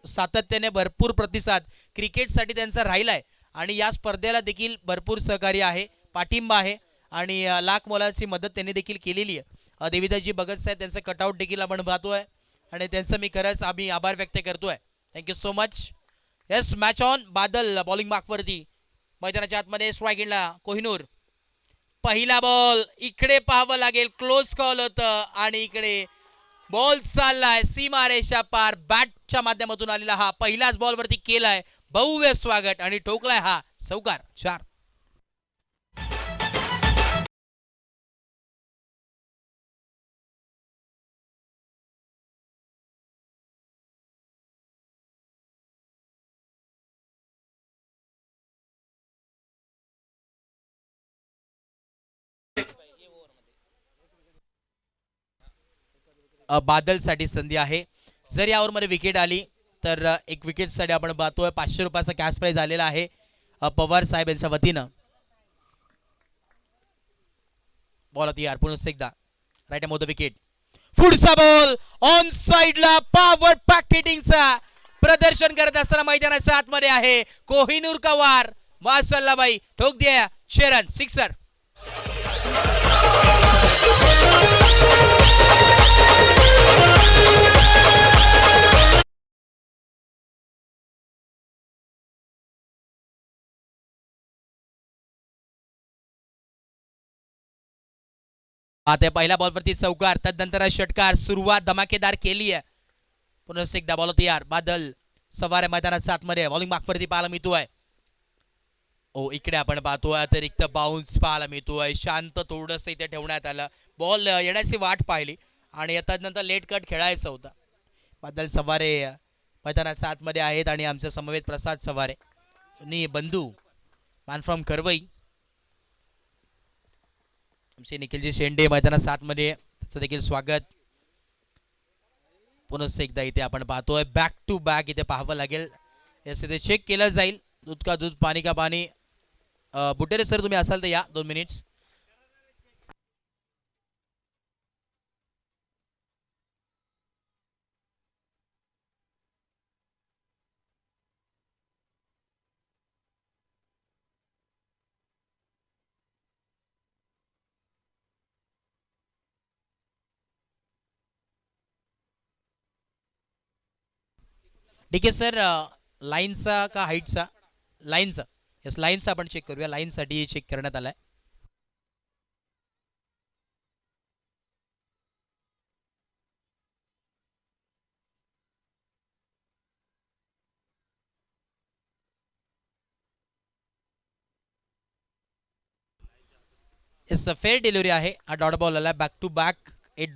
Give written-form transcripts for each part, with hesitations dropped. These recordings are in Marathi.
सातत्याने भरपूर प्रतिसाद क्रिकेटसाठी त्यांचा राहिलाय आणि या स्पर्धेला देखील भरपूर सहकार्य आहे, पाठिंबा आहे आणि लाख मोलाची मदत त्यांनी देखील केलेली आहे. देवीदासजी भगत साहेब त्यांचं कटआउट देखील आपण पाहतोय आणि त्यांचं मी खरंच आम्ही आभार व्यक्त करतोय. Thank you so much. Yes, match on. Badal bowling मार्कवरती, मैदानाच्या आतमध्ये स्ट्राईक इनला कोहिनूर. पहिला बॉल इकडे पाहावं लागेल, क्लोज कॉल होतं आणि इकडे बॉल चाललाय सीमारेषा पार. बॅटच्या माध्यमातून आलेला हा पहिल्याच बॉलवरती केलाय भव्य स्वागत आणि ठोकलाय हा चौकार. 4. बादलसाठी संधी आहे. जर या ओव्हरमध्ये विकेट आली तर एक विकेटसाठी आपण पाहतोय 500 रुपयाचा कॅश प्राइज आलेला आहे पवार साहेब यांच्या वतीनं. बॉल तयार पुन्हा एकदा राईट मोद विकेट. पुढचा बॉल ऑन साइडला पॉवर पॅक हिटिंगचा प्रदर्शन करत असताना मैदानाच्या आतमध्ये आहे कोहिनूर का वार. माशाल्लाह ठोक दिया शेरन सिक्सर. आता पहिल्या बॉलवरती चौकार, त्यानंतर षटकार. सुरुवात धमाकेदार केली आहे. पुन्हा एकदा बॉल तयार. बादल सवार मैदानाच्या आतमध्ये बॉलिंग मार्कवरती पाहायला मिळतोय. ओ इकडे आपण पाहतोय अतिरिक्त बाउन्स पाहायला मिळतोय. शांत थोडंसं इथे ठेवण्यात आलं, बॉल येण्याची वाट पाहिली आणि त्यानंतर लेट कट खेळायचा होता. बादल सवारे मैदानाच्या आतमध्ये आहेत आणि आमच्या समवेत प्रसाद सवारे आणि बंधू मॅन फ्रॉम करवई आमचे निखिलजी शेंडे मैदानात 7 मध्ये, त्याचं देखील स्वागत. पुन्हा एकदा इथे आपण पाहतोय बॅक टू बॅक इथे पाहावं लागेल. यास इथे चेक केलं जाईल. दूध का दूध पाणी का पाणी. बुटेरे सर तुम्ही असाल तर या 2 मिनिट्स. ठीक आहे सर, लाईनचा का हाईटचा? लाईनचा. यस, लाईनचा आपण चेक करूया. लाईनसाठी चेक करण्यात आलाय. यस, फेअर डिलिव्हरी आहे. हा डॉट बॉल आला back to back.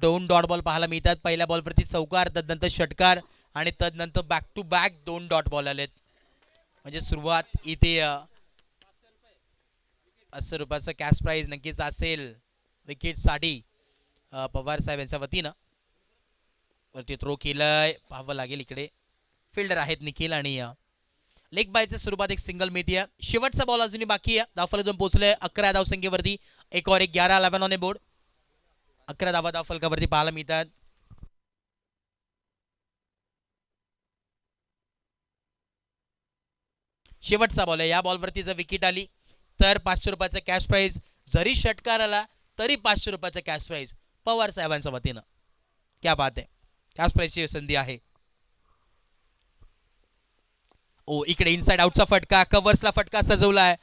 2 dot ball पाहायला मिळतात. पहिल्या बॉलवरती चौकार, तदनंतर षटकार आणि तदनंतर back to back 2 dot ball आलेत. म्हणजे सुरुवात इथे 80 रुपयाचा कॅश प्राइज नक्कीच असेल विकेटसाठी पवार साहेब यांच्या वतीनं. वरती थ्रो केलंय, पाहावं लागेल. इकडे फिल्डर आहेत निखिल आणि लेग बायच्या स्वरूपात एक सिंगल मिळते. शेवटचा बॉल अजूनही बाकी आहे. धावफलक पोहोचले 11 धावसंख्येवरती. एक और 11 ऑन बोर्ड. 11 धावा धावफलकावरती पाहायला मिळतात. शेवटचा बॉल आहे. या बॉलवरती जर विकेट आली तर 500 रुपयाचा कॅश प्राइज. जरी षटकार आला तरी 500 रुपयाचा कॅश प्राइज पवार साहेबांच्या वतीनं. क्या बात आहे. कॅश प्राइजची संधी आहे. ओ इकडे इनसाइड आउटचा फटका, कव्हर्सला फटका सजवलाय.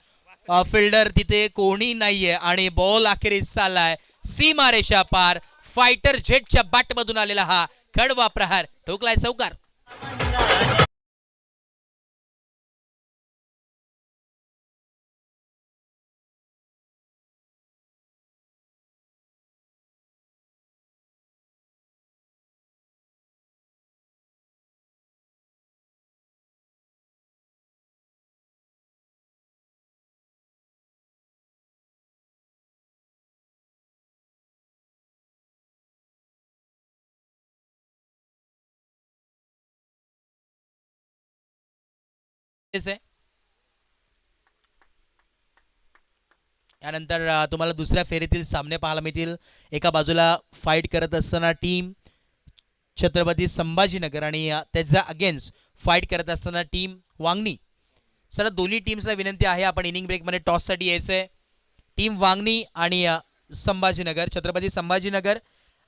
फिल्डर तिथे कोणी नाहीये आणि बॉल अखेरीस चाललाय सीमारेषा पार. फायटर जेटच्या बॅट मधून आलेला हा कडवा प्रहार ठोकलाय चौकार. यानंतर तुम्हाला दुसऱ्या फेरीतील सामने पाहायला मिळतील. एका बाजूला फाईट करत असताना टीम छत्रपती संभाजीनगर आणि त्याचा अगेन्स्ट फाईट करत असताना टीम वांगणी. सर दोन्ही टीम्सला विनंती आहे आपण इनिंग ब्रेकमध्ये टॉससाठी यायचं आहे. टीम वांगणी आणि संभाजीनगर, छत्रपती संभाजीनगर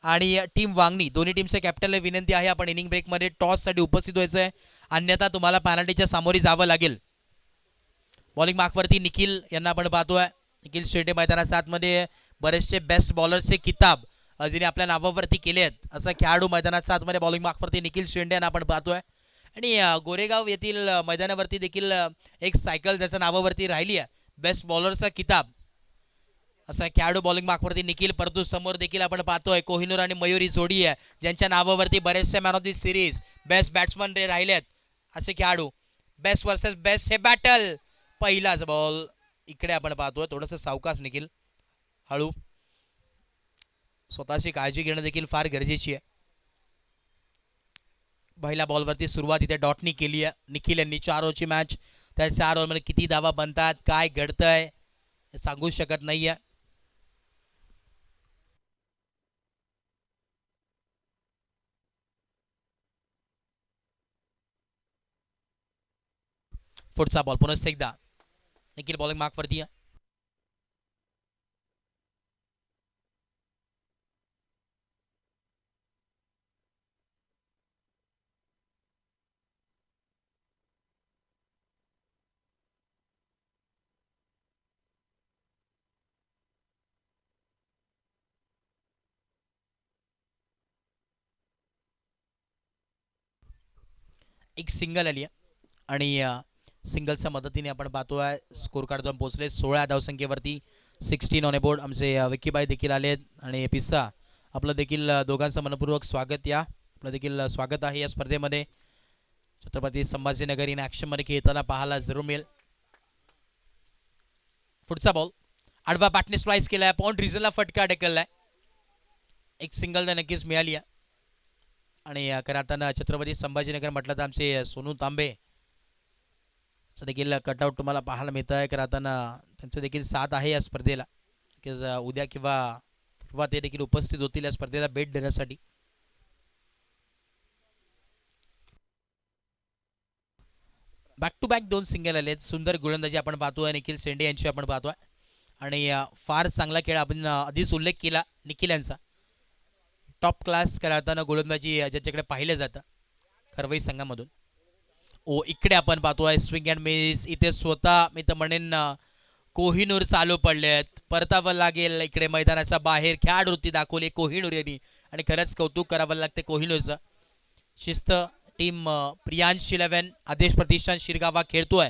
आणि टीम वांगणी दोन्ही टीमच्या कॅप्टनला विनंती आहे आपण इनिंग ब्रेकमध्ये टॉससाठी उपस्थित व्हायचं आहे, अन्यथा तुम्हाला पॅनल्टीच्या सामोरी जावं लागेल. बॉलिंग मार्कवरती निखिल यांना आपण पाहतोय. निखिल शेटे मैदानात 7 मध्ये बरेचसे बेस्ट बॉलरचे किताब जिने आपल्या नावावरती केले आहेत असा खेळाडू मैदानात 7 मध्ये बॉलिंग मार्कवरती निखिल शेंडे यांना आपण पाहतोय. आणि गोरेगाव येथील मैदानावरती देखील एक सायकल ज्याच्या नावावरती राहिली आहे बेस्ट बॉलरचा किताब असा खेळाडू बॉलिंग मार्कवरती निखिल. परंतु समोर देखील आपण पाहतोय कोहिनूर आणि मयुरी जोडी आहे ज्यांच्या नावावरती बरेचसे man of the series best batsman राहिले आहेत असे खेळाडू. बेस्ट वर्सेस बेस्ट हे बॅटल. पहिलाच बॉल इकडे आपण पाहतोय. थोडंसं सावकाश निखिल, हळू. स्वतःची काळजी घेणं देखील फार गरजेची आहे. पहिल्या बॉलवरती सुरुवात इथे डॉटनी केली आहे निखिल यांनी. 4 ओव्हरची मॅच, त्या 4 ओव्हरमध्ये किती धावा बनतात काय घडतंय हे सांगू शकत नाही आहे. पुढचा बॉल पुन्हा एकदा निखिल बॉलिंग मार्कवरती आहे. एक सिंगल आली आहे आणि सिंगलच्या मदतीने आपण पाहतोय स्कोर कार्ड जाऊन पोहोचले 16 धावसंख्येवरती. 16 ऑन बोर्ड. आमचे विकीबाई देखील आलेत आणि पिस्सा आपलं देखील दोघांचं मनपूर्वक स्वागत. आपलं देखील स्वागत आहे या स्पर्धेमध्ये. छत्रपती संभाजीनगर इन ॲक्शनमध्ये खेळताना पाहायला जरूर मिळेल. पुढचा बॉल आडवा बॅटने स्लाइस केलाय, पॉइंट रिझनला फटका ढकललाय. एक सिंगल तर नक्कीच मिळाली आहे. आणि खरं अर्थानं छत्रपती संभाजीनगर म्हटलं तर आमचे सोनू तांबे देखील कटआउट तुम्हाला पाहायला मिळत आहे. खरं अर्थानं त्यांचं देखील साथ आहे या स्पर्धेला. उद्या किंवा परवा ते देखील उपस्थित होतील या स्पर्धेला भेट देण्यासाठी. बॅक टू बॅक 2 सिंगल आले आहेत. सुंदर गोलंदाजी आपण पाहतोय निखिल शेंडे यांची आपण पाहतोय. आणि फार चांगला खेळ आपण आधीच उल्लेख केला निखिल यांचा. टॉप क्लास करताना गोलंदाजी ज्याच्याकडे पाहिलं जातं खरवई संघामधून. इकडे आपण पाहतोय स्विंग अँड मिस. इथे स्वतः मी तर म्हणेन कोहिनूर चालू पडलेत. परतावं लागेल इकडे मैदानाच्या बाहेर. खेळाडूवृत्ती दाखवली कोहिनूर यांनी आणि खरंच कौतुक करावं लागते कोहिनूरचं. शिस्त. टीम प्रियांश 11 आदेश प्रतिष्ठान शिरगावा खेळतोय.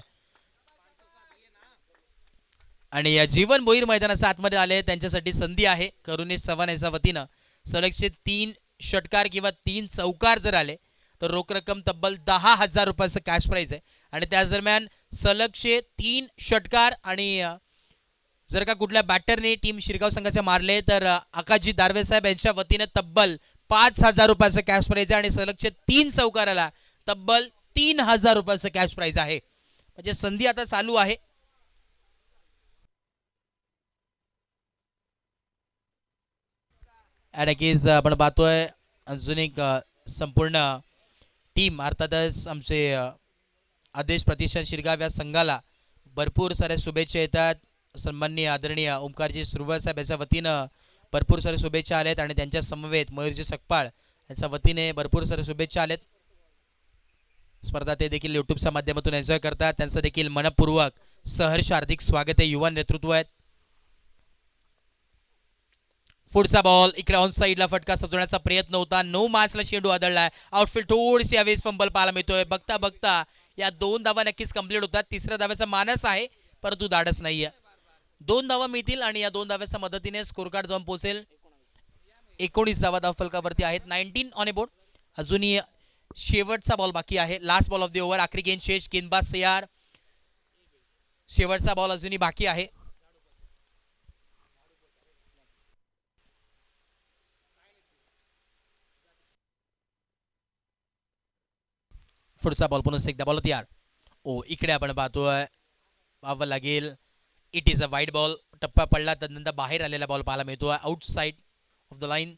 आणि जीवन भोईर मैदानाच्या आतमध्ये आले त्यांच्यासाठी संधी आहे. करुणेश चव्हाण यांच्या वतीनं सलगचे 3 षटकार किंवा 3 चौकार जर आले तर रोख रक्कम तब्बल 10,000 रुपयाचं कॅश प्राईज आहे. आणि त्याच दरम्यान सलगचे 3 षटकार आणि जर का कुठल्या बॅटरने टीम शिरगाव संघाचे मारले तर आकाशजी दारवे साहेब यांच्या वतीने तब्बल 5,000 रुपयाचं कॅश प्राईज आहे. आणि सलगचे 3 चौकाराला तब्बल 3,000 रुपयाचं कॅश प्राईज आहे. म्हणजे संधी आता चालू आहे. नक्कीच आपण पाहतोय अजून एक संपूर्ण टीम अर्थातच आमचे आदेश प्रतिष्ठान शिरगाव या संघाला भरपूर साऱ्या शुभेच्छा येतात. सन्माननीय आदरणीय ओमकारजी सुरवळ साहेब यांच्या वतीनं भरपूर साऱ्या शुभेच्छा आल्यात आणि त्यांच्या समवेत मयूरजी सकपाळ यांच्या वतीने भरपूर साऱ्या शुभेच्छा आल्यात. स्पर्धा ते देखील यूट्यूबच्या माध्यमातून एन्जॉय करतात. त्यांचं देखील मनपूर्वक सहर्ष हार्दिक स्वागत आहे. युवा नेतृत्व आहेत. पुढचा बॉल इकडे ऑन साईडला फटका सजवण्याचा प्रयत्न होता. 9 मार्चला चेंडू आदळलाय. आउटफील्ड थोडीशी यावेळेस फंबल पाहायला मिळतोय. बघता बघता या 2 धावा नक्कीच कंप्लीट होतात. 3ऱ्या धाव्याचा मानस आहे परंतु धाडस नाहीये. 2 धावा मिळतील आणि या 2 धाव्याच्या मदतीने स्कोर कार्ड जाऊन पोहोचेल. 19 धावा धाव फलकावरती आहेत. 19 ऑन बोर्ड. अजूनही शेवटचा बॉल बाकी आहे. Last ball of the over. आखरी गेंद शेष. गेंदबाज तयार. शेवटचा बॉल अजूनही बाकी आहे. पुढचा बॉल पुन्हा एकदा बॉल तयार. इकडे आपण पाहतोय पाहावं लागेल. It is a wide ball. टप्पा पडला त्यानंतर बाहेर आलेला बॉल पाहायला मिळतोय. Outside of the line.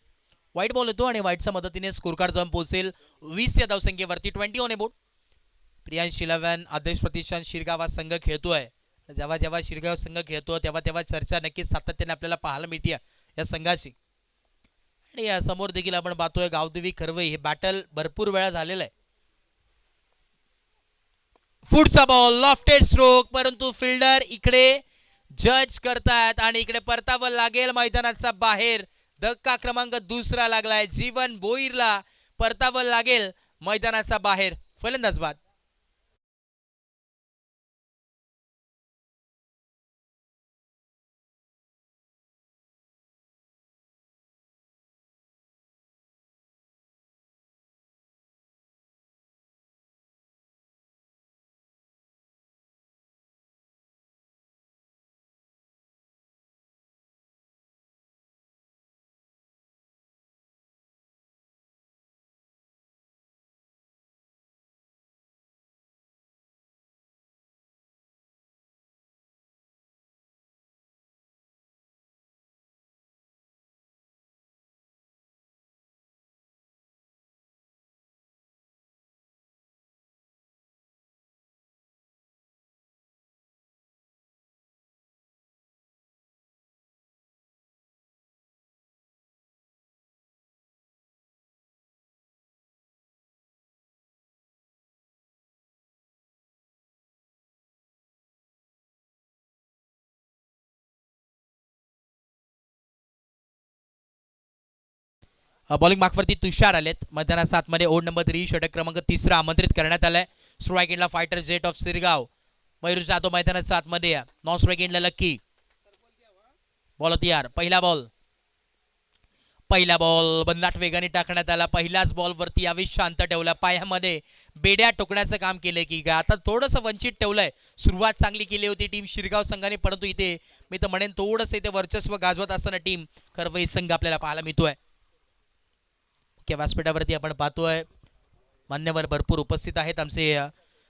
वाईट बॉल येतो आणि वाईटच्या मदतीने स्कोर कार्ड जाऊन पोहोचेल 20 या धावसंख्येवरती. 20 ऑन ए बोर्ड. प्रियांश शिलवन आदेश प्रतिष्ठान शिरगाव हा संघ खेळतोय. जेव्हा जेव्हा शिरगाव संघ खेळतो तेव्हा तेव्हा चर्चा नक्कीच सातत्याने आपल्याला पाहायला मिळते या संघाची. आणि या समोर देखील आपण पाहतोय गावदेवी खरवई हे बॅटल भरपूर वेळा झालेलं आहे. पुढचा बॉल लॉफ्टेड स्ट्रोक, परंतु फिल्डर इकडे जज करतात आणि इकडे परतावं लागेल मैदानाचा बाहेर. धक्का क्रमांक दुसरा लागलाय. जीवन बोईरला परतावं लागेल मैदानाचा बाहेर. फलंदाज बाद. बॉलिंग मार्कवरती तुषार आलेत. मैदानात 7 मध्ये ओढ नंबर 3 षटक क्रमांक 3 आमंत्रित करण्यात आलाय. स्ट्राईक एंडला fighter jet of Sirgaon Mayur Jadhav मैदानात 7 मध्ये. नॉन स्ट्राईक एंडला लक्की. बॉल तयार. पहिला बॉल बंदाट वेगाने टाकण्यात आला. पहिल्याच बॉलवरती यावेळी शांत ठेवला. पायामध्ये बेड्या टोकण्याचं काम केलं की आता थोडंसं वंचित ठेवलंय. सुरुवात चांगली केली होती टीम शिरगाव संघाने, परंतु इथे मी तर म्हणेन थोडंसं इथे वर्चस्व गाजवत असताना टीम खरवई संघ आपल्याला पाहायला मिळतोय. व्यासपीठावरती आपण पाहतोय मान्यवर भरपूर उपस्थित आहेत. आमचे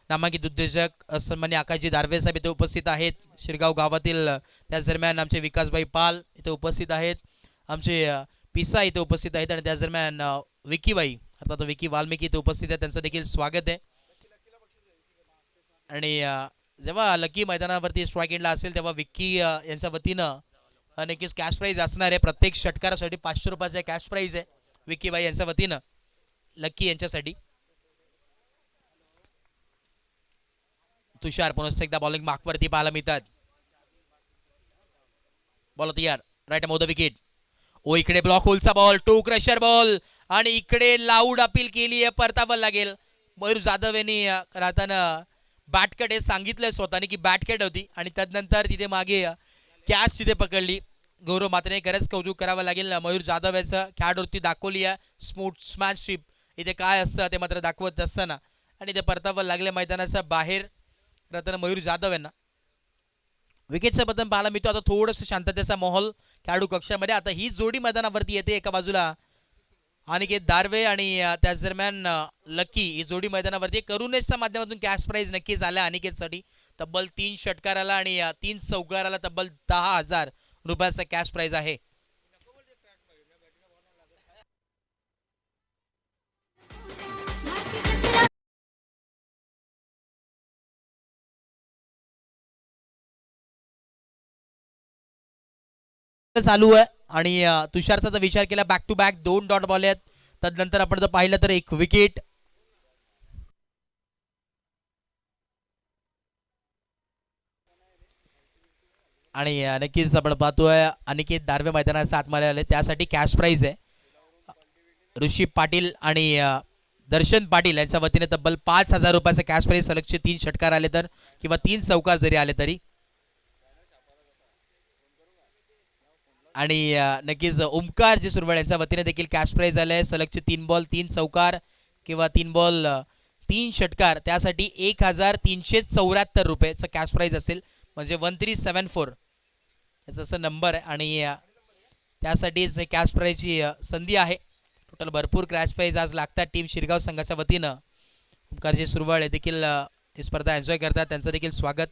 नामांकित उद्योजक सन्मान्य आकाशजी दारवे साहेब इथे उपस्थित आहेत शिरगाव गावातील. त्याच दरम्यान आमचे विकासभाई पाल इथे उपस्थित आहेत. आमचे पिसा इथे उपस्थित आहेत आणि त्याच दरम्यान विकीबाई अर्थात विकी वाल्मिकी इथे उपस्थित आहेत. त्यांचं देखील स्वागत आहे. आणि जेव्हा लकी मैदानावरती स्ट्राईक एंडला असेल तेव्हा विक्की यांच्या वतीनं नक्कीच कॅश प्राईज असणार आहे. प्रत्येक षटकारासाठी 500 रुपयाचा कॅश प्राईज आहे विकीबाई यांच्या वतीनं लक्की यांच्यासाठी. तुषार पुन्हा एकदा बॉलिंग मार्कवरती पाहायला मिळतात. बॉल तयार. राईट मोद विकेट. ओ इकडे ब्लॉक होलचा बॉल, टू क्रशर बॉल आणि इकडे लाऊड अपील केली आहे. परतावं लागेल. मयूर जाधव यांनी राहताना बॅटकट हे सांगितलंय स्वतःने की बॅटकट होती आणि त्यानंतर तिथे मागे कॅच तिथे पकडली. गौरव मात्रेने खरंच कौतुक करावं लागेल मयूर जाधव याचं. खेळाडूवरती दाखवली आहे स्मूथ स्मॅशशिप इथे काय असतं ते मात्र दाखवत असताना आणि ते परतावं लागले मैदानाच्या बाहेर राहताना मयूर जाधव यांना. विकेटचं बदल पाहायला मिळतो. आता थोडंसं शांततेचा माहोल खेळाडू कक्षामध्ये. आता ही जोडी मैदानावरती येते. एका बाजूला अनिकेत दारवे आणि त्याच दरम्यान लकी ही जोडी मैदानावरती. करुणेशच्या माध्यमातून कॅश प्राईज नक्की झाला अनिकेतसाठी. तब्बल 3 षटकाराला आणि 3 चौकाराला तब्बल 10,000 रुपयाचा कॅश प्राईज आहे. चालू आहे आणि तुषारचा जर विचार केला back to back 2 dot ball आहेत. त्यानंतर आपण जर पाहिलं तर 1 विकेट. आणि नक्कीच आपण पाहतोय अनिकेत दारवे मैदानात 7 मध्ये आले. त्यासाठी कॅश प्राईज आहे. ऋषी पाटील आणि दर्शन पाटील यांच्या वतीने तब्बल 5,000 रुपयाचा कॅश प्राईज. सलगचे 3 षटकार आले तर किंवा 3 चौकार जरी आले तरी. आणि नक्कीच ओमकार जे सुरवळ यांच्या वतीने देखील कॅश प्राईज आले. सलगचे 3 बॉल 3 चौकार किंवा 3 बॉल 3 षटकार त्यासाठी 1,374 रुपयाचं कॅश प्राईज असेल. म्हणजे 1374 याचा असं नंबर आहे आणि त्यासाठीच कॅश प्राईजची संधी आहे. टोटल भरपूर कॅश प्राईज आज लागतात टीम शिरगाव संघाच्या वतीनं. ओमकारजी सुरवळ हे देखील ही स्पर्धा एन्जॉय करतात. त्यांचं देखील स्वागत.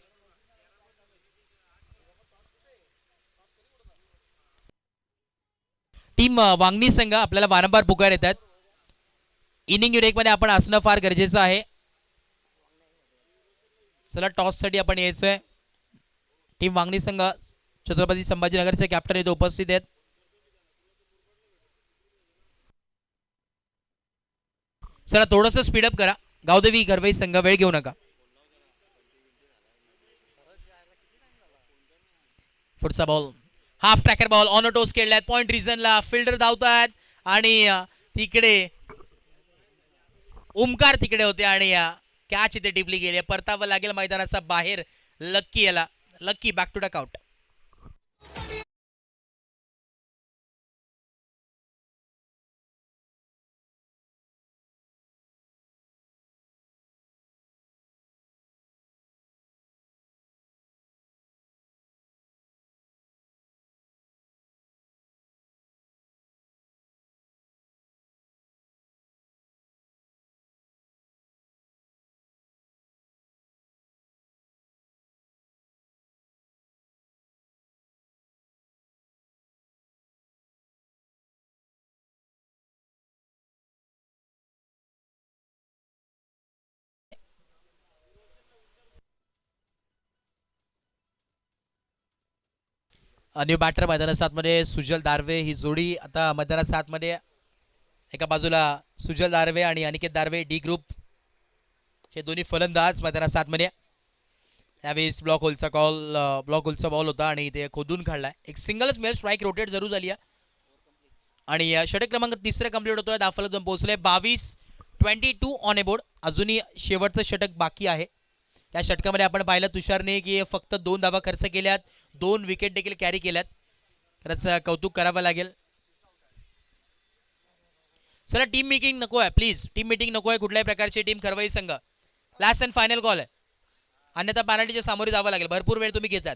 टीम वांगणी संघ आपल्याला वारंवार पुकार येतात. इनिंग ब्रेकमध्ये आपण असणं फार गरजेचं आहे. चला टॉससाठी आपण यायचंय. टीम वांगणी संघ छत्रपती संभाजीनगरचे कॅप्टन इथे उपस्थित आहेत. चला थोडंसं स्पीडअप करा. गावदेवी घरवाई संघ वेळ घेऊ नका. पुढचा ball half tracker ball on toes खेळलाय. पॉइंट रिझनला फिल्डर धावतात आणि तिकडे ओमकार तिकडे होते आणि कॅच इथे टिपली गेली. परतावं लागेल मैदानाचा बाहेर. लक्की याला Lucky back to duck out. New batter मैदानात सातमध्ये सुजल दारवे ही जोडी आता मैदानात सातमध्ये. एका बाजूला सुजल दारवे आणि अनिकेत दारवे डी ग्रुप हे दोन्ही फलंदाज मैदानात सातमध्ये. यावेळेस ब्लॉक होलचा बॉल होता आणि ते खोदून काढलाय. एक सिंगलच मिळेल. स्ट्राईक रोटेट जरूर झाली आहे आणि षटक क्रमांक तिसरा कंप्लीट होतोय. दाफल दोन पोहोचले. 22 ऑन ए बोर्ड. अजूनही शेवटचं षटक बाकी आहे. या षटकामध्ये आपण पाहिलं तुषारने की फक्त 2 धावा खर्च केल्यात, 2 विकेट देखील कॅरी केल्यात. खरंच कौतुक करावं लागेल. चला टीम मीटिंग नको आहे प्लीज. टीम मीटिंग नको आहे कुठल्याही प्रकारची. टीम खरवाई संघ लास्ट अँड फायनल कॉल आहे. अन्यथा पेनल्टीच्या सामोरे जावं लागेल. भरपूर वेळ तुम्ही घेतात.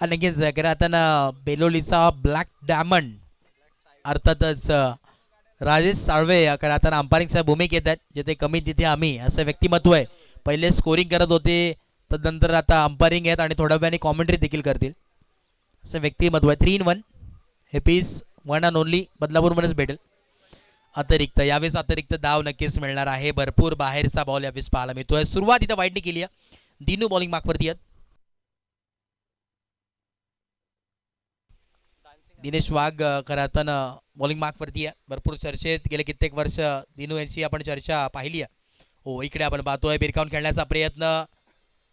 नक्कीच आता बेलोलीचा ब्लॅक डायमंड अर्थातच राजेश साळवे आता अंपायरिंगच्या भूमिका येतात. जिथे कमी तिथे आम्ही असं व्यक्तिमत्व आहे. पहिले स्कोरिंग करत होते, तदनंतर आता अंपायरिंग आहेत आणि थोड्या वेळाने कॉमेंट्री देखील करतील असं व्यक्तिमत्व आहे. 3-1 हे पीस वन अँड ओनली बदलापूरमध्येच भेटेल. यावेळेस अतिरिक्त धाव नक्कीच मिळणार आहे. भरपूर बाहेरचा बॉल यावेळेस पाहायला मिळतोय. सुरुवात इथं वाईटने केली आहे. दिनू बॉलिंग मार्कवरती आहेत. दिनेश वाघ बॉलिंग मार्कवरती आहे. भरपूर चर्चेत गेले कित्येक वर्ष दिनू यांची आपण चर्चा पाहिली आहे. हो इकडे आपण पाहतोय बिरकावून खेळण्याचा प्रयत्न.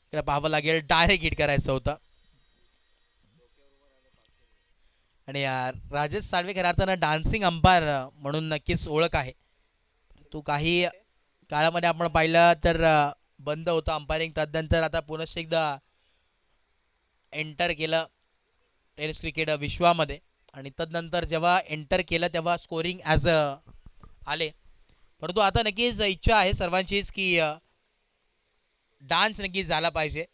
इकडे पाहावं लागेल. डायरेक्ट हिट करायचं होतं आणि राजेश साळवे खऱ्या अर्थानं डान्सिंग अंपायर म्हणून नक्कीच ओळख आहे. तू काही काळामध्ये आपण पाहिलं तर बंद होतं अंपायरिंग. तदनंतर आता पुनश्च एकदा एंटर केलं टेनिस क्रिकेट विश्वामध्ये आणि तदनंतर जेव्हा एंटर केलं तेव्हा स्कोरिंग ॲज आले. परंतु आता नक्कीच इच्छा आहे सर्वांचीच की डान्स नक्कीच झाला पाहिजे.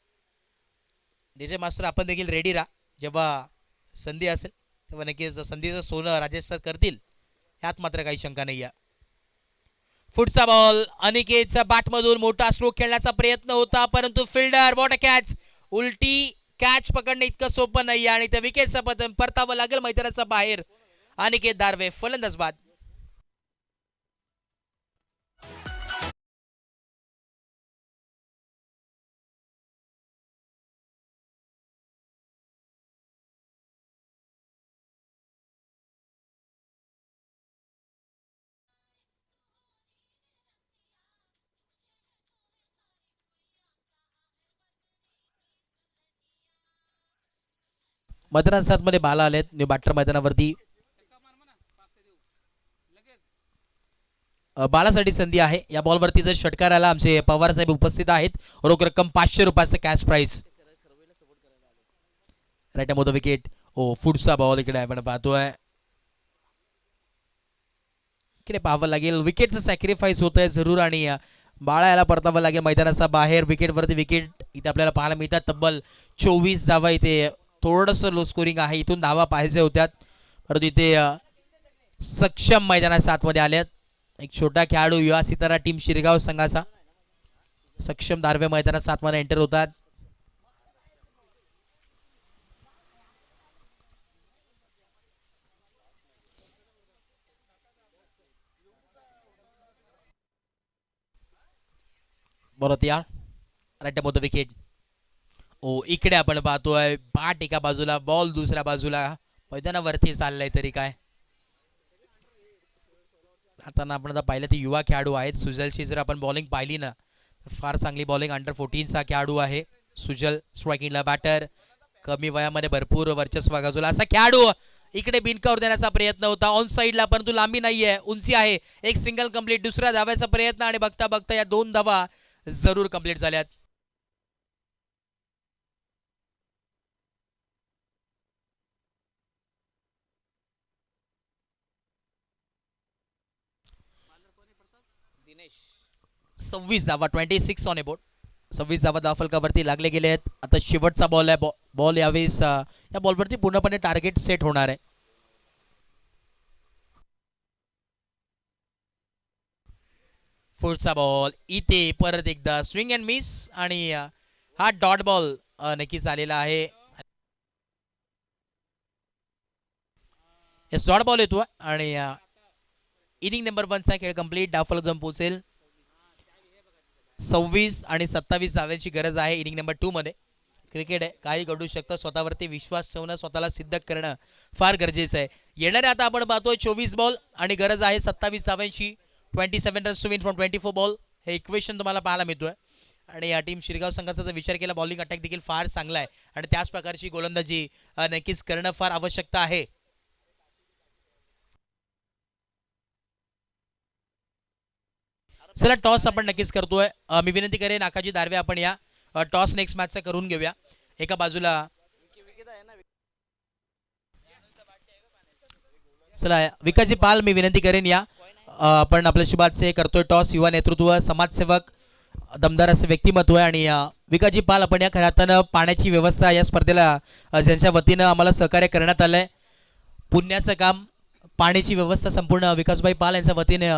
डीजे मास्टर आपण देखील रेडी राहा. जेव्हा संधी असेल तेव्हा नक्कीच संधीचं सोनं राजेश सर करतील ह्यात मात्र काही शंका नाही आहे. पुढचा बॉल अनिकेतचा बॅटमधून मोठा स्ट्रोक खेळण्याचा प्रयत्न होता परंतु फिल्डर वॉट अ कॅच. उलटी कॅच पकडणं इतकं सोपं नाही आणि त्या विकेटचं पतन परतावं लागेल मैदानाचा बाहेर. अनिकेत दारवे फलंदाज बाद. मैदानात सातमध्ये बाला आलेत. न्यू बॅटर मैदानावरती बालासाठी संधी आहे. या बॉलवरती जर षटकार आला आमचे पवार साहेब उपस्थित आहेत. रोख रक्कम 500 रुपयाचं कॅश प्राइस. राईट मोद विकेट. ओ पुढचा बॉल इकडे आपण पाहतोय इकडे पाहावं लागेल, विकेटचं सॅक्रिफाईस होत आहे जरूर आणि बाळा याला परतावं लागेल मैदानाचा बाहेर. विकेटवरती विकेट इथे आपल्याला पाहायला मिळतात. तब्बल 24 धावा इथे. थोडंसं लो स्कोरिंग आहे, इथून धावा पाहिजे होत्यात परंतु इथे सक्षम मैदानाच्या आतमध्ये आल्यात. एक छोटा खेळाडू युवा सितारा टीम शिरगाव संघाचा सक्षम दारवे मैदानाच्या आतमध्ये एंटर होतात. बरोबर यार राईट अबाउट द विकेट. ओ इकडे आपण पाहतोय बॅट एका बाजूला, बॉल दुसऱ्या बाजूला, मैदानावरती चाललंय तरी काय. आता आपण आता पाहिलं ते युवा खेळाडू आहेत. सुजलची जर आपण बॉलिंग पाहिली ना तर फार चांगली बॉलिंग. अंडर 14चा खेळाडू आहे सुजल. स्ट्रायकिंगला बॅटर, कमी वयामध्ये भरपूर वर्चस्व गाजवला असा खेळाडू. इकडे बिनकावर देण्याचा प्रयत्न होता ऑन साईडला परंतु लांबी नाहीये, उंची आहे. एक सिंगल कंप्लीट. दुसऱ्या धाव्याचा प्रयत्न आणि बघता बघता या 2 धावा जरूर कंप्लीट झाल्यात. दिनेश 26 धावा, 26 ऑन ए बोर्ड. 26 धावा धावफलकावरती लागले गेले आहेत. आता शेवटचा बॉल आहे. बॉल यावेळेस या बॉलवरती पूर्णपणे टार्गेट सेट होणार आहे. पुढचा बॉल इथे परत एकदा स्विंग अँड मिस आणि हा डॉट बॉल नक्कीच आलेला आहे. डॉट बॉल येतो आणि इनिंग नंबर 1चा खेळ कंप्लीट. डावफलक जाऊन पोहोचेल. 26 आणि 27 धाव्यांची गरज आहे इनिंग नंबर 2 मध्ये. क्रिकेट आहे, काही घडू शकतं. स्वतःवरती विश्वास ठेवणं, स्वतःला सिद्ध करणं फार गरजेचं आहे. येणारे आता आपण पाहतोय 24 बॉल आणि गरज आहे 27 धाव्यांची. 27 runs to win from 24 ball हे इक्वेशन तुम्हाला पाहायला मिळतोय. आणि या टीम शिरगाव संघाचा जर विचार केला बॉलिंग अटॅक देखील फार चांगला आहे आणि त्याच प्रकारची गोलंदाजी नक्कीच करणं फार आवश्यकता आहे. चला टॉस आपण नक्कीच करतोय. मी विनंती करेन आकाजी दारवे आपण या टॉस नेक्स्ट मॅचचा करून घेऊया. एका बाजूला चला विकासजी पाल मी विनंती करेन या आपण आपल्या शुभाचे करतोय टॉस. युवा नेतृत्व, समाजसेवक, दमदार असं व्यक्तिमत्व आहे आणि विकासजी पाल आपण या खऱ्यातनं पाण्याची व्यवस्था या स्पर्धेला ज्यांच्या वतीनं आम्हाला सहकार्य करण्यात आलंय, पुण्याचं काम पाण्याची व्यवस्था संपूर्ण विकासभाई पाल यांच्या वतीने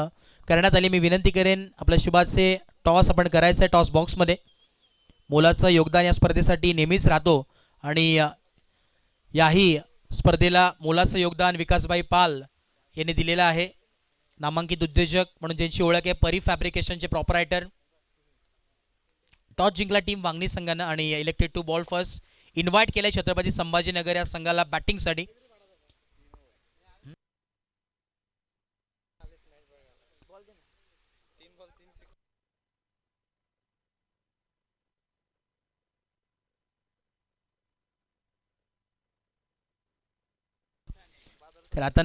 करण्यात आली. मी विनंती करेन आपल्या शुभाचे टॉस आपण करायचं आहे. टॉस बॉक्समध्ये मोलाचं योगदान या स्पर्धेसाठी नेहमीच राहतो आणि याही स्पर्धेला मोलाचं योगदान विकासभाई पाल यांनी दिलेलं आहे. नामांकित उद्योजक म्हणून ज्यांची ओळख आहे, परी फॅब्रिकेशनचे प्रॉपरायटर. टॉस जिंकला टीम वांगणी संघानं आणि elected to ball first. Invite केलं छत्रपती संभाजीनगर या संघाला बॅटिंगसाठी. तर आता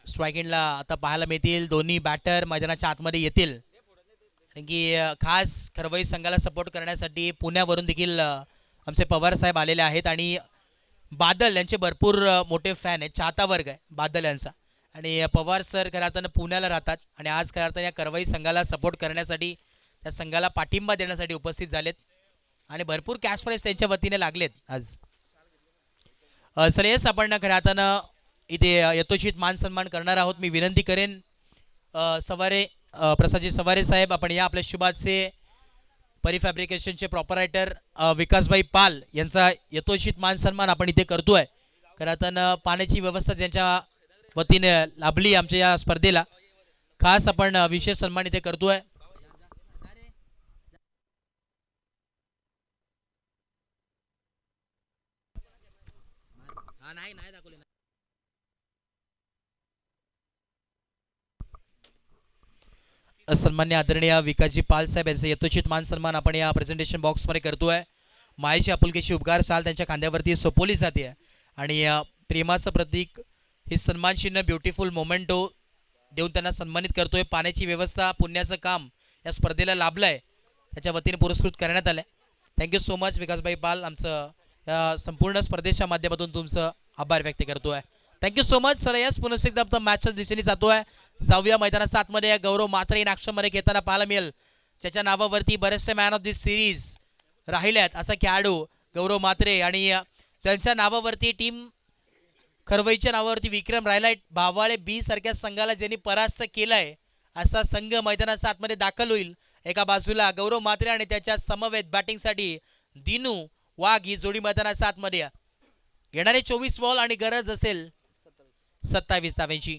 स्ट्रायकिंगला आता पाहायला मिळतील दोन्ही बॅटर मैदानाच्या आतमध्ये येतील. कारण की खास खरवई संघाला सपोर्ट करण्यासाठी पुण्यावरून देखील आमचे पवार साहेब आलेले आहेत आणि बादल यांचे भरपूर मोठे फॅन आहेत, चाहता वर्ग आहे बादल यांचा. आणि पवार सर खऱ्या अर्थानं पुण्याला राहतात आणि आज खऱ्या अर्थानं या करवई संघाला सपोर्ट करण्यासाठी, त्या संघाला पाठिंबा देण्यासाठी उपस्थित झालेत आणि भरपूर कॅश प्राईज त्यांच्या वतीने लागलेत आज. सर आपण खऱ्या अर्थानं इथे यथोचित मान सन्मान करणार आहोत. मी विनंती करेन सवारे प्रसादजी सवारे साहेब आपण या आपल्या शुभाचे परी फॅब्रिकेशनचे प्रॉपरायटर विकासभाई पाल यांचा यथोचित मान सन्मान आपण इथे करतोय. कारण पाण्याची व्यवस्था ज्यांच्या वतीने लाभली आमच्या या स्पर्धेला, खास आपण विशेष सन्मान इथे करतोय. सन्मान्य आदरणीय विकासजी पाल साहेब यांचे यथोचित मान सन्मान आपण या प्रेझेंटेशन बॉक्समध्ये करतोय. मायेची आपुलकीची उपकार शाल त्यांच्या खांद्यावरती सोपवली जाते आणि प्रेमाचं प्रतीक हे सन्मान चिन्ह ब्युटिफुल मोमेंटो देऊन त्यांना सन्मानित करतोय. पाण्याची व्यवस्था, पुण्याचं काम या स्पर्धेला लाभलं आहे, त्याच्या वतीने पुरस्कृत करण्यात आलं आहे. थँक्यू सो मच विकासभाई पाल. आमचं या संपूर्ण स्पर्धेच्या माध्यमातून तुमचं आभार व्यक्त करतोय. Thank you so much sir. Yes, पुन्हा एकदा आपण मॅचच्या दिशेने जातोय. जाऊया मैदानात 7 मध्ये गौरव मात्रे इन ॲक्शन मध्ये घेताना पाहायला मिळेल. त्याच्या नावावरती बरेचसे मॅन ऑफ दिस सिरीज राहिल्यात असा खेळाडू गौरव मात्रे आणि त्यांच्या नावावरती टीम खरवईच्या नावावरती विक्रम राहिलाय. भावाळे बी सारख्या संघाला ज्यांनी परास्त केलाय असा संघ मैदानात 7 मध्ये दाखल होईल. एका बाजूला गौरव मात्रे आणि त्याच्या समवेत बॅटिंगसाठी दिनू वाघ ही जोडी मैदानात 7 मध्ये. येणारे 24 बॉल आणि गरज असेल 27 धावांची.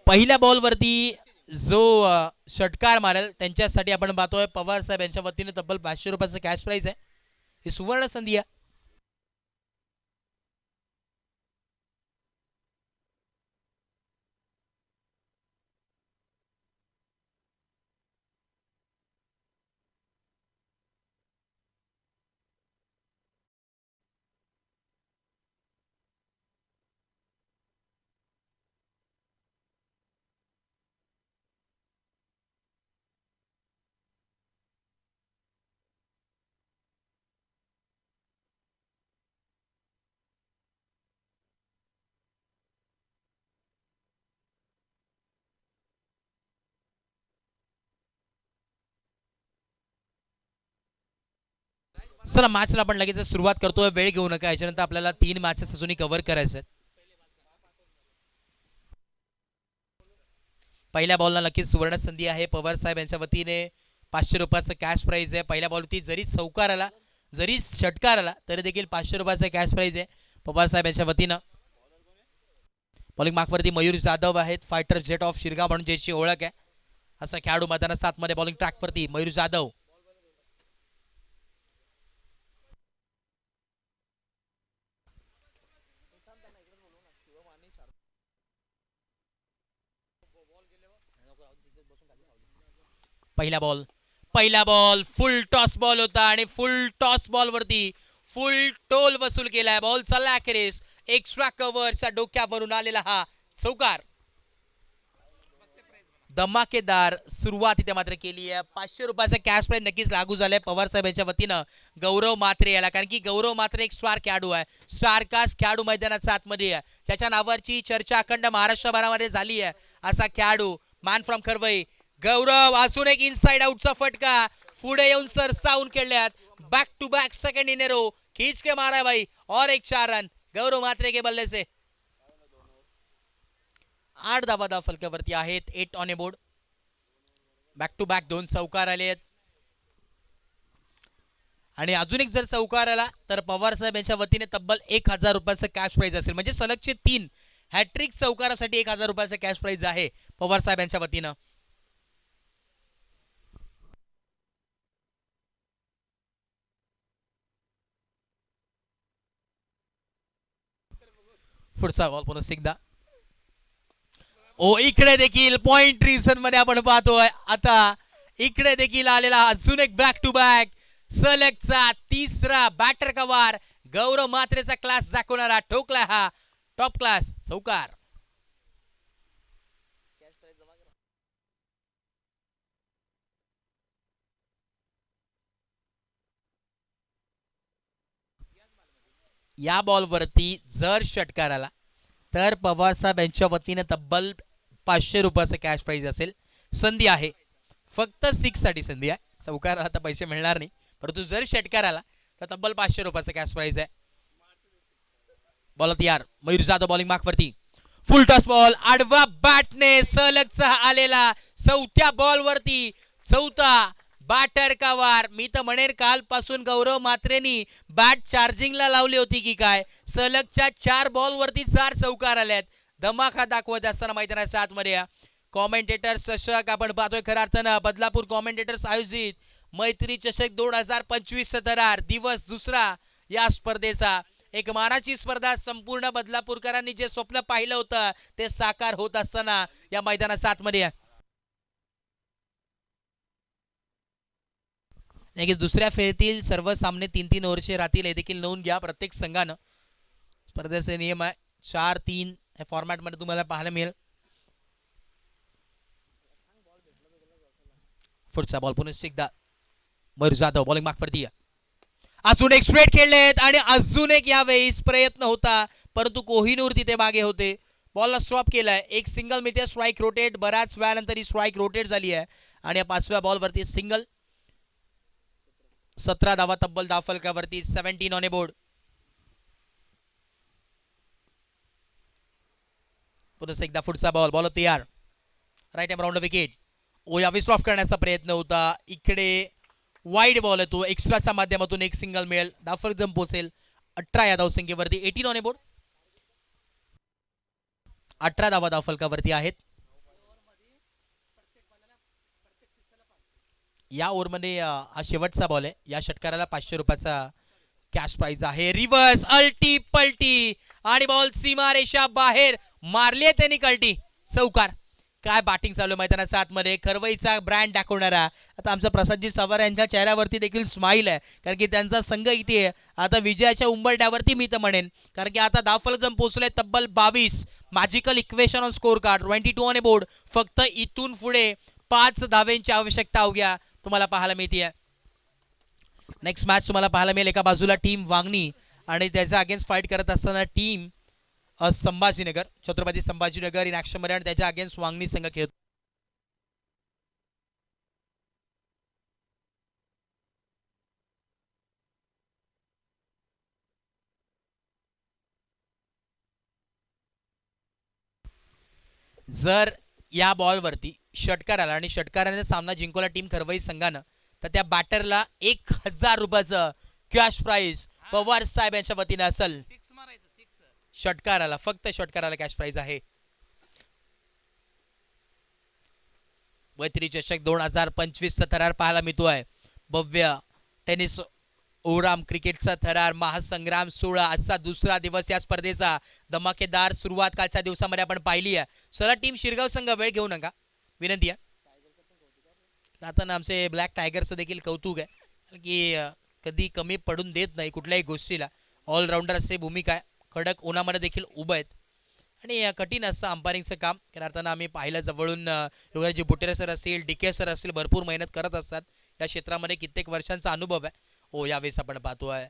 पहिल्या बॉलवरती जो षटकार मारेल त्यांच्यासाठी आपण पाहतोय पवार साहेब यांच्या वतीने तब्बल 500 रुपयाचं कॅश प्राइज आहे. ही सुवर्ण संधी आहे. चला मॅचला आपण लगेच सुरुवात करतोय. वेळ घेऊ नका. याच्यानंतर आपल्याला 3 मॅचेस अजूनही कव्हर करायचे आहेत. पहिल्या बॉलला नक्कीच सुवर्ण संधी आहे. पवार साहेब यांच्या वतीने 500 रुपयाचं कॅश प्राइज आहे. पहिल्या बॉलवरती जरी चौकार आला जरी षटकार आला तरी देखील 500 रुपयाचं कॅश प्राइज आहे पवार साहेब यांच्या वतीनं. बॉलिंग मार्कवरती मयूर जाधव आहेत. फायटर जेट ऑफ शिरगाव म्हणून ज्याची ओळख आहे असा खेळाडू मैदानात 7 मध्ये. बॉलिंग ट्रॅकवरती मयूर जाधव. पहिला बॉल फुल टॉस बॉल होता आणि फुल टॉस बॉल वरती फुल टोल वसूल केलाय. बॉल चालला अखेरीस एक्स्ट्रा कव्हरच्या डोक्यावरून आलेला हा चौकार. धमाकेदार सुरुवात इथे मात्र केली आहे. 500 रुपयाचा कॅश प्राइज नक्कीच लागू झालाय पवार साहेब यांच्या वतीनं गौरव मात्रे याला. कारण की गौरव मात्रे एक स्टार खेळाडू आहे. स्टार कास्ट खेळाडू मैदानात 7 मध्ये आहे. त्याच्या नावाची चर्चा अखंड महाराष्ट्रभरामध्ये झाली आहे असा खेळाडू मॅन फ्रॉम खरवई गौरव. अजून एक इनसाइड आउटचा फटका पुढे येऊन सरसावून खेळल्यात. Back to back second in a row खींच के मारा है भाई और एक 4 रन गौरव मात्रे के बल्ले से. 8 धावा फलकावरती आहेत. 8 on a board. Back to back 2 चौकार आले आहेत आणि अजून एक जर चौकार आला तर पवार साहेब यांच्या वतीने तब्बल 1000 रुपयाचं कॅश प्राइज असेल. म्हणजे सलगचे 3 हॅट्रिक चौकारासाठी 1000 रुपयाचं कॅश प्राइज आहे पवार साहेब यांच्या वतीनं. पुढचा बॉल पुन्हा एकदा. ओ इकडे देखील पॉइंट रिझन मध्ये आपण पाहतोय. आता इकडे देखील आलेला अजून एक बॅक टू बॅक सलगचा 3रा बॅटर कव्हर. गौरव मात्रेचा क्लास दाखवणारा ठोकला हा टॉप क्लास चौकार. या बॉलवरती जर षटकार आला तर पवार साहेब यांच्या वतीने तब्बल 500 रुपयाचं कॅश प्राइज असेल. संधी आहे फक्त 6 साठी संधी आहे. चौकार आला तर पैसे मिळणार नाही परंतु जर षटकार आला तर तब्बल 500 रुपयाचं कॅश प्राइज आहे. बॉल तयार. मयूर जाधव बॉलिंग मार्कवरती. फुल टॉस बॉल आडवा बॅटने सलगचा आलेला 4थ्या बॉलवरती 4था बॅटर कव्हर. मी तर म्हणेन कालपासून गौरव मात्रेनी बॅट चार्जिंगला लावली होती की काय. सलगच्या 4 बॉलवरती 4 चौकार आल्यात. धमाका दाखवत असताना मैदानात 7 मध्ये. कॉमेंटेटर चषक आपण पाहतोय खऱ्या अर्थानं बदलापूर कॉमेंटेटर्स आयोजित मैत्री चषक 2025 थरार दिवस 2रा या स्पर्धेचा. एक मानाची स्पर्धा. संपूर्ण बदलापूरकरांनी जे स्वप्न पाहिलं होतं ते साकार होत असताना या मैदानात 7 मध्ये. दुसऱ्या फेरीतील सर्व सामने 3-3 ओव्हरचे राहतील हे देखील नोंद घ्या प्रत्येक संघानं. स्पर्धेचे नियम आहे 4-3 या फॉर्मॅट मध्ये तुम्हाला पाहायला मिळेल. पुढचा बॉल पुन्हा एकदा मयूर जाधव बॉलिंग मागवरती अजून एक स्ट्रेट खेळलेत आणि अजून एक यावेळेस प्रयत्न होता परंतु कोहिनूर तिथे मागे होते. बॉलला स्टॉप केलाय. एक सिंगल मिळते. Strike rotate. बऱ्याच वेळानंतर ही स्ट्राईक रोटेट झाली आहे आणि या 5व्या बॉलवरती सिंगल. 17 धावा तब्बल धावफलकावरती. 17 ऑन ए बोर्ड. पुन्हा एकदा पुढचा बॉल. बॉल तयार. Right hand round wicket. ओ यावेळेस स्टॉप करण्याचा प्रयत्न होता. इकडे वाईड बॉल आहे तो. एक्स्ट्राच्या माध्यमातून एक सिंगल मिळेल. धावफलक जम पोहोचेल 18 या धावसंख्येवरती. 18 ऑन ए बोर्ड. 18 धावा धावफलकावरती आहेत. या ओव्हरमध्ये हा शेवटचा बॉल आहे. या षटकाराला 500 रुपयाचा कॅश प्राइज आहे. रिव्हर्स अल्टी पलटी आणि बॉल सीमारेषा बाहेर मारली त्यांनी कल्टी. चौकार. काय बॅटिंग चालू मैदानात 7 मध्ये. खरवईचा ब्रँड दाखवणारा आता आमचा प्रसादजी सवार यांच्या चेहऱ्यावरती देखील स्माईल आहे कारण की त्यांचा संघ इथे आता विजयाच्या उंबरठ्यावरती मी तर म्हणेन कारण की आता धावफलक जम पोहोचले तब्बल 22. Magical equation on score card. 22 on a board. फक्त इथून पुढे 5 धावेंची आवश्यकता अवघ्या तुम्हाला पाहायला मिळते. नेक्स्ट मॅच तुम्हाला पाहायला मिळेल. एका बाजूला टीम वांगणी आणि त्याच्या अगेन्स्ट फाईट करत असताना team Sambhajinagar. Chhatrapati Sambhajinagar in action मध्ये आणि त्याच्या अगेन्स्ट वांगणी संघ खेळतो. जर या बॉलवरती षटकार आला आणि षटकाराने सामना जिंकवला टीम खरवई संघानं तर त्या बॅटरला 1000 रुपयाचं कॅश प्राइज पवार साहेब यांच्या वतीने असेल. षटकाराला फक्त षटकाराला कॅश प्राइज आहे. मैत्री चषक 2025 चा थरार पाहायला मिळतोय. भव्य टेनिस ओराम क्रिकेटचा थरार महासंग्राम 16 आजचा दुसरा दिवस या स्पर्धेचा. धमाकेदार सुरुवात कालच्या दिवसामध्ये आपण पाहिली आहे. चला टीम शिरगाव संघ वेळ घेऊ नका विनंती आहे. आता ना आमचे ब्लॅक टायगरचं देखील कौतुक आहे की कधी कमी पडून देत नाही कुठल्याही गोष्टीला. ऑलराऊंडर असे भूमिका आहे. कडक उन्हामध्ये देखील उभं आहेत आणि कठीण असं अंपायरिंगचं काम करताना आम्ही पाहिलं जवळून. योगाजी बुटेरे सर असतील DK सर असतील भरपूर मेहनत करत असतात या क्षेत्रामध्ये. कित्येक वर्षांचा अनुभव आहे. ओ यावेळेस आपण पाहतोय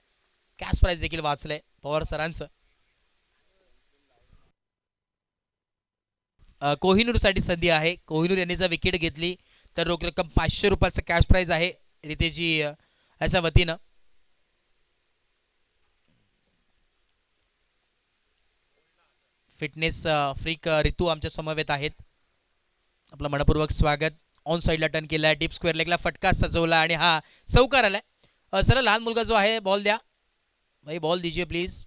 कॅश प्राइज देखील वाचलंय पवार सरांचं. कोहिनूरसाठी संधी आहे. कोहिनूर यांनी जर विकेट घेतली तर रोख रक्कम 500 रुपयाचं कॅश प्राइज आहे रितेशजी याच्या वतीनं. फिटनेस फ्रीक ऋतू आमच्या समवेत आहेत. आपलं मनपूर्वक स्वागत. ऑन साईडला टर्न केला आहे. डीप स्क्वेअर लेगला फटका सजवला आणि हा चौकार आलाय. सर लहान मुलगा जो आहे बॉल द्या भाई. बॉल दीजिए प्लीज.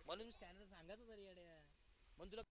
म्हणून स्कॅनर सांगायचं तरी म्हणून तुला